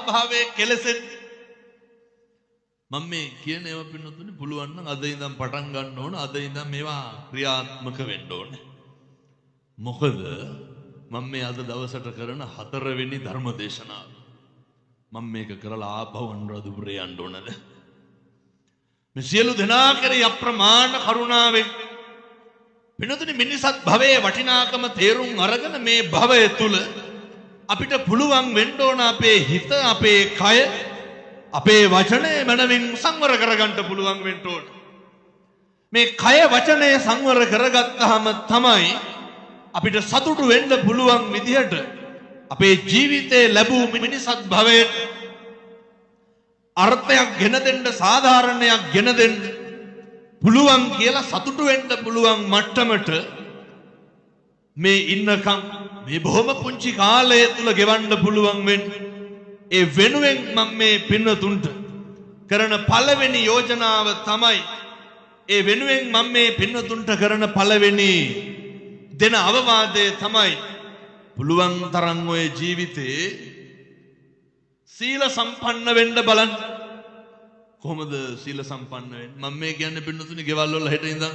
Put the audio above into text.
භාවයේ කෙලසෙන්නේ. මම මේ කියන ඒවා පින්නතුනේ පුළුවන් නම් අද ඉඳන් පටන් ගන්න ඕන. අද ඉඳන් මේවා ක්‍රියාත්මක වෙන්න ඕනේ. මොකද මම මේ අද දවසට කරන 4 වෙනි ධර්ම දේශනාව. මම මේක කරලා ආපහු අනුරාධපුරේ යන්න ඕනද? මේ සියලු දෙනා කෙරෙහි අප්‍රමාණ කරුණාවෙන් පින්නතුනේ මිනිසත් භවයේ වටිනාකම තේරුම් අරගෙන මේ භවය තුල අපිට පුළුවන් වෙන්න ඕන අපේ හිත, අපේ කය, අපේ වචනය මනමින් සංවර කරගන්න පුළුවන් වෙන්න ඕන. මේ කය වචනය සංවර කරගත්තාම තමයි අපිට සතුටු වෙන්න පුළුවන් විදිහට අපේ ජීවිතේ ලැබූ මිනිසත් භවයට අර්ථයක් ගෙන දෙන්න, සාධාරණයක් ගෙන දෙන්න පුළුවන් කියලා සතුටු වෙන්න පුළුවන් මට්ටමට මේ ඉන්නකම් මේ බොහොම පුංචි කාලය තුල ගෙවන්න පුළුවන් වෙන්නේ. ඒ වෙනුවෙන් මම මේ පින්නතුන්ට කරන පළවෙනි යෝජනාව තමයි, ඒ වෙනුවෙන් මම මේ පින්නතුන්ට කරන පළවෙනි දෙන අවවාදය තමයි, පුළුවන් තරම් ඔය ජීවිතේ සීල සම්පන්න වෙන්න බලන්න. කොහොමද සීල සම්පන්න වෙන්නේ? මම මේ කියන්නේ පින්නතුනි ගෙවල් වල හෙට ඉඳන්